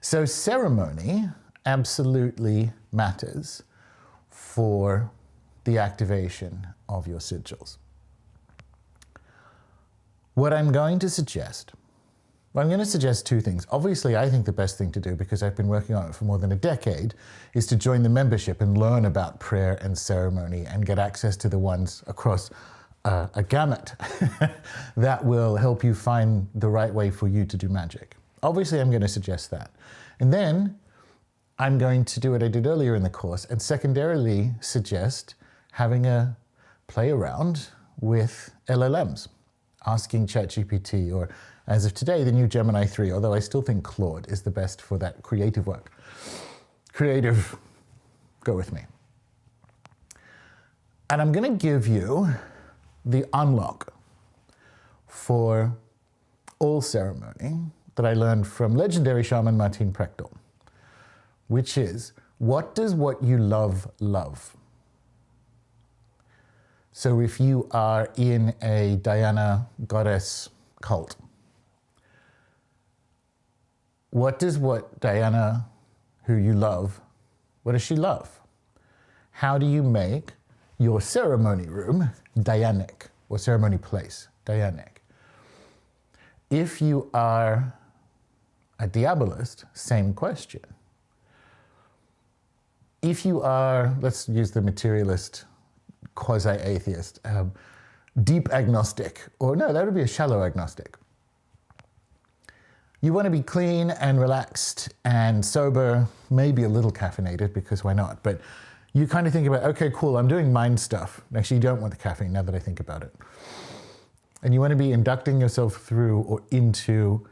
So ceremony absolutely matters for the activation of your sigils. What I'm going to suggest, I'm going to suggest 2 things. Obviously, I think the best thing to do, because I've been working on it for more than a decade, is to join the membership and learn about prayer and ceremony and get access to the ones across a gamut that will help you find the right way for you to do magic. Obviously, I'm going to suggest that. And then I'm going to do what I did earlier in the course and secondarily suggest having a play around with LLMs, asking ChatGPT, or as of today, the new Gemini 3, although I still think Claude is the best for that creative work. Creative, go with me. And I'm going to give you the unlock for all ceremony that I learned from legendary shaman Martin Prechtel, which is, what does what you love love? So if you are in a Diana goddess cult, what Diana, who you love, what does she love? How do you make your ceremony room Dianic, or ceremony place Dianic? If you are a diabolist, same question. If you are, let's use the materialist, quasi-atheist, deep agnostic, or no, that would be a shallow agnostic. You want to be clean and relaxed and sober, maybe a little caffeinated, because why not? But you kind of think about, okay, cool, I'm doing mind stuff. Actually, you don't want the caffeine now that I think about it. And you want to be inducting yourself through or into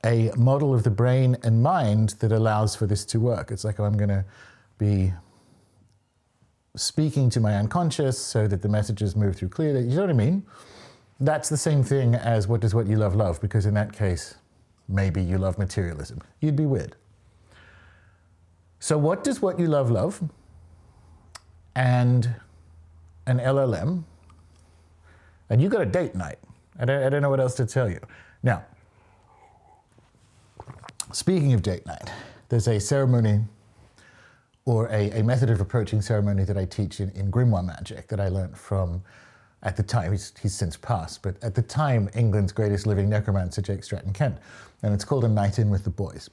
a model of the brain and mind that allows for this to work. It's like, oh, I'm going to be speaking to my unconscious so that the messages move through clearly. You know what I mean? That's the same thing as what does what you love love, because in that case, maybe you love materialism. You'd be weird. So what does what you love love and an LLM, and you got a date night. I don't know what else to tell you. Now, speaking of date night, there's a ceremony or a method of approaching ceremony that I teach in grimoire magic that I learned from, at the time, he's since passed, but at the time, England's greatest living necromancer, Jake Stratton Kent. And it's called A Night In with the Boys.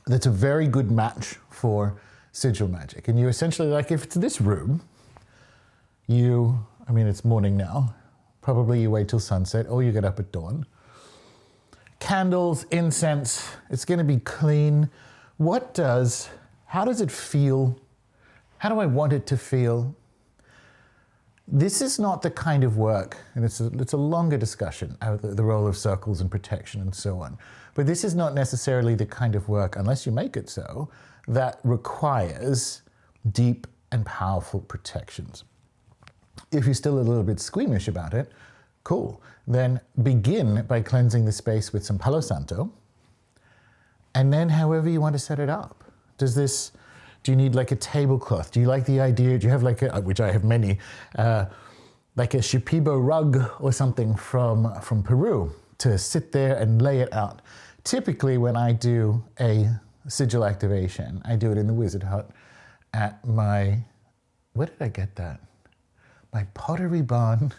That's a very good match for sigil magic. And you essentially, like, if it's this room, it's morning now, probably you wait till sunset or you get up at dawn. Candles, incense, it's going to be clean. How does it feel? How do I want it to feel? This is not the kind of work, and it's a longer discussion, the role of circles and protection and so on. But this is not necessarily the kind of work, unless you make it so, that requires deep and powerful protections. If you're still a little bit squeamish about it, cool. Then begin by cleansing the space with some Palo Santo, and then however you want to set it up. Do you need like a tablecloth? Do you like the idea? Do you have like which I have many, like a Shipibo rug or something from Peru to sit there and lay it out? Typically when I do a sigil activation, I do it in the wizard hut at where did I get that? My Pottery Barn,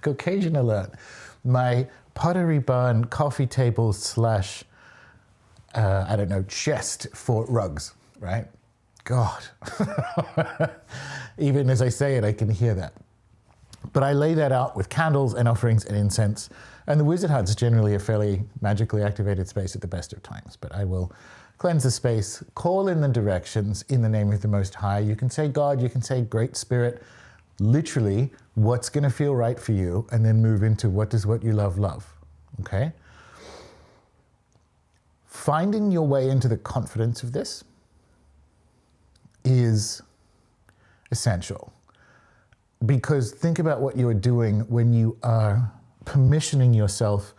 Caucasian alert, my Pottery Barn coffee table / chest for rugs, right? God. Even as I say it, I can hear that. But I lay that out with candles and offerings and incense. And the wizard hut's generally a fairly magically activated space at the best of times. But I will cleanse the space, call in the directions in the name of the Most High. You can say God, you can say Great Spirit, literally what's going to feel right for you, and then move into what does what you love love, okay? Finding your way into the confidence of this is essential, because think about what you are doing when you are permissioning yourself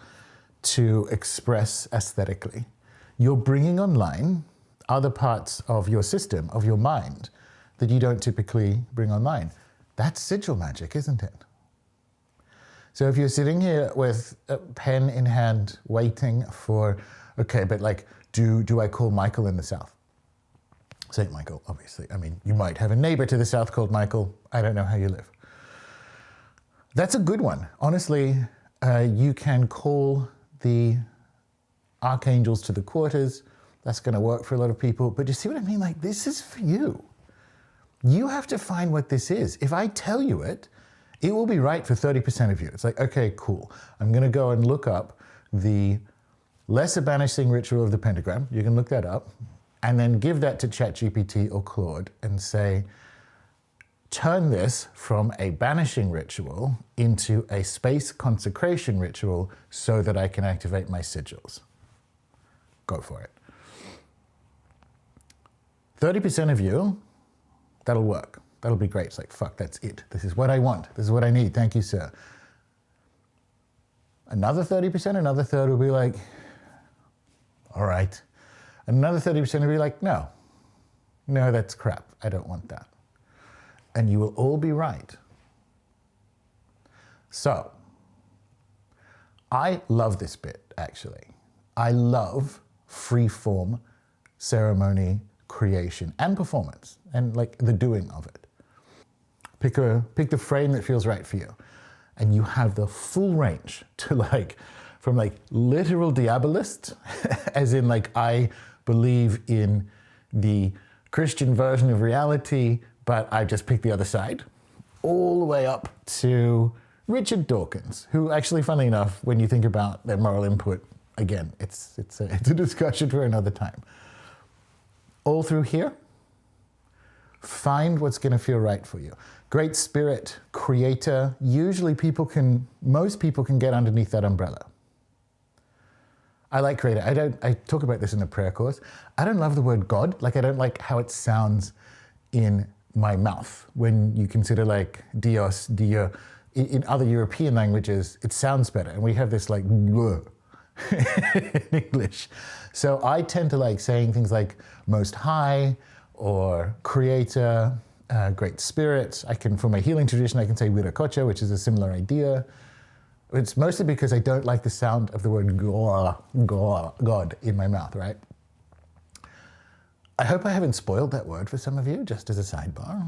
to express aesthetically. You're bringing online other parts of your system, of your mind, that you don't typically bring online. That's sigil magic, isn't it? So if you're sitting here with a pen in hand, waiting for, okay, but like, do I call Michael in the south? St. Michael, obviously. I mean, you might have a neighbor to the south called Michael. I don't know how you live. That's a good one. Honestly, you can call the archangels to the quarters. That's going to work for a lot of people. But you see what I mean? Like, this is for you. You have to find what this is. If I tell you it, it will be right for 30% of you. It's like, okay, cool. I'm going to go and look up the lesser banishing ritual of the pentagram. You can look that up. And then give that to ChatGPT or Claude and say, turn this from a banishing ritual into a space consecration ritual so that I can activate my sigils. Go for it. 30% of you, that'll work. That'll be great. It's like, fuck, that's it. This is what I want. This is what I need. Thank you, sir. Another 30%, another third will be like, all right. Another 30% will be like, no, that's crap. I don't want that. And you will all be right. So, I love this bit, actually. I love free-form ceremony creation and performance and like the doing of it. Pick the frame that feels right for you. And you have the full range to like, from like literal diabolist, as in like I believe in the Christian version of reality, but I just picked the other side, all the way up to Richard Dawkins, who actually, funnily enough, when you think about their moral input, again, it's a discussion for another time. All through here, Find what's going to feel right for you. Great Spirit, Creator, usually most people can get underneath that umbrella. I like Creator. I talk about this in the prayer course. I don't love the word God. Like, I don't like how it sounds in my mouth. When you consider like Dios, Dio, in other European languages, it sounds better. And we have this like in English. So I tend to like saying things like Most High or Creator, Great Spirit. For my healing tradition, I can say Viracocha, which is a similar idea. It's mostly because I don't like the sound of the word God in my mouth, right? I hope I haven't spoiled that word for some of you, just as a sidebar.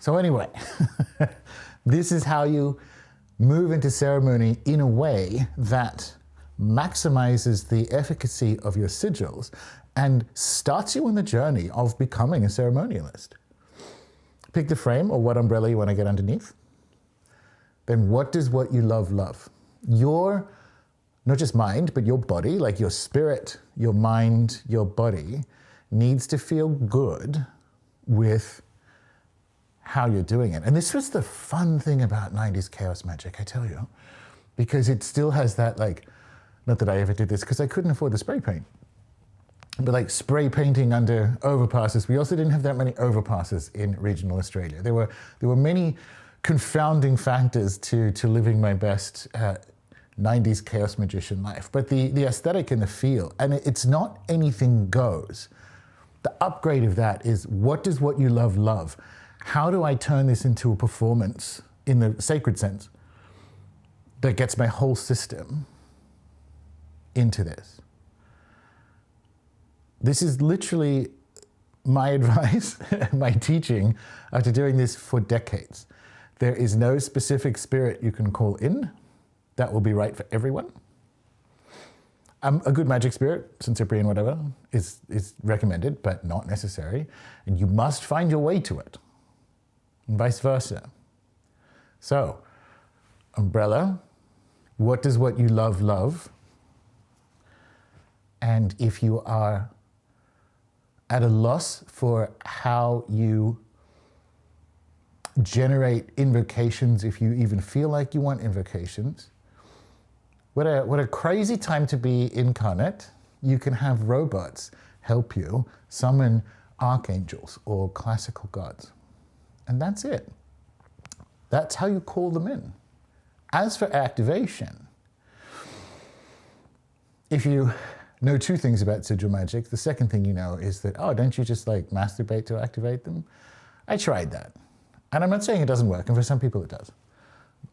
So anyway, this is how you move into ceremony in a way that maximizes the efficacy of your sigils and starts you on the journey of becoming a ceremonialist. Pick the frame or what umbrella you want to get underneath. Then what does what you love? Your, not just mind, but your body, like your spirit, your mind, your body, needs to feel good with how you're doing it. And this was the fun thing about 90s chaos magic, I tell you, because it still has that like, not that I ever did this because I couldn't afford the spray paint, but like spray painting under overpasses. We also didn't have that many overpasses in regional Australia. There were many confounding factors to living my best 90s chaos magician life. But the aesthetic and the feel, and it's not anything goes. The upgrade of that is what does what you love? How do I turn this into a performance in the sacred sense that gets my whole system into this? This is literally my advice, my teaching after doing this for decades. There is no specific spirit you can call in that will be right for everyone. A good magic spirit, St. Cyprian, whatever, is recommended, but not necessary. And you must find your way to it, and vice versa. So, umbrella, what does what you love? And if you are at a loss for how you generate invocations, if you even feel like you want invocations, what a crazy time to be incarnate. You can have robots help you summon archangels or classical gods. And that's it. That's how you call them in. As for activation, if you know two things about sigil magic, the second thing you know is that, oh, don't you just like masturbate to activate them? I tried that. And I'm not saying it doesn't work, and for some people it does.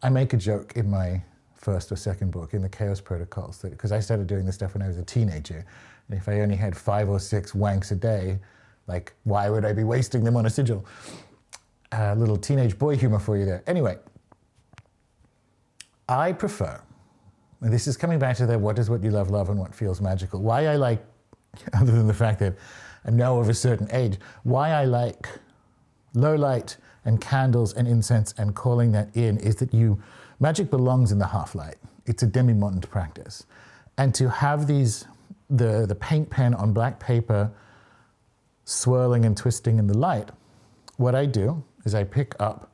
I make a joke in my first or second book, in the Chaos Protocols, because I started doing this stuff when I was a teenager, and if I only had 5 or 6 wanks a day, like, why would I be wasting them on a sigil? A little teenage boy humor for you there. Anyway, I prefer, and this is coming back to the what is what you love and what feels magical, why I like, other than the fact that I'm now of a certain age, why I like low light and candles and incense and calling that in is that magic belongs in the half light. It's a demi-monde practice. And to have the paint pen on black paper swirling and twisting in the light, what I do is I pick up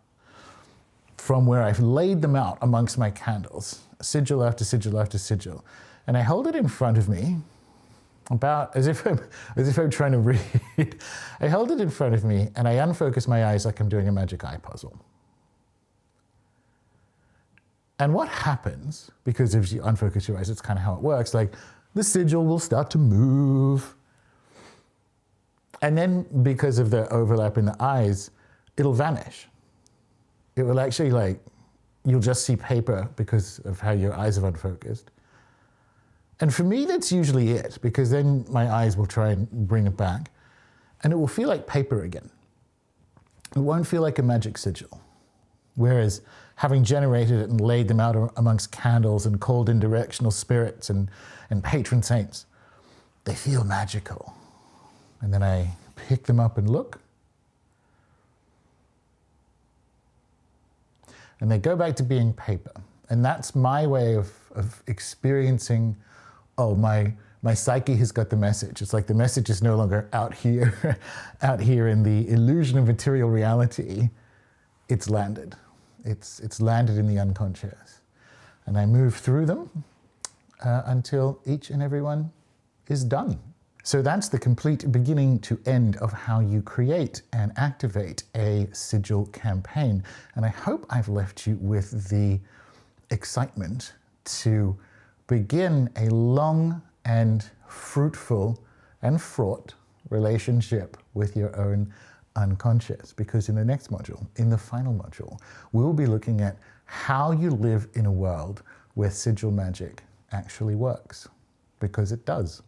from where I've laid them out amongst my candles, sigil after sigil after sigil, and I hold it in front of me, about as if I'm trying to read. I hold it in front of me and I unfocus my eyes like I'm doing a magic eye puzzle. And what happens, because if you unfocus your eyes, it's kind of how it works, like the sigil will start to move. And then because of the overlap in the eyes, it'll vanish. It will actually you'll just see paper because of how your eyes have unfocused. And for me, that's usually it, because then my eyes will try and bring it back, and it will feel like paper again. It won't feel like a magic sigil. Whereas having generated it and laid them out amongst candles and called in directional spirits and patron saints, they feel magical. And then I pick them up and look, and they go back to being paper. And that's my way of experiencing, oh, my my psyche has got the message. It's like the message is no longer out here, out here in the illusion of material reality. It's landed. It's landed in the unconscious. And I move through them until each and every one is done. So that's the complete beginning to end of how you create and activate a sigil campaign. And I hope I've left you with the excitement to begin a long and fruitful and fraught relationship with your own unconscious. Because in the next module, in the final module, we'll be looking at how you live in a world where sigil magic actually works. Because it does.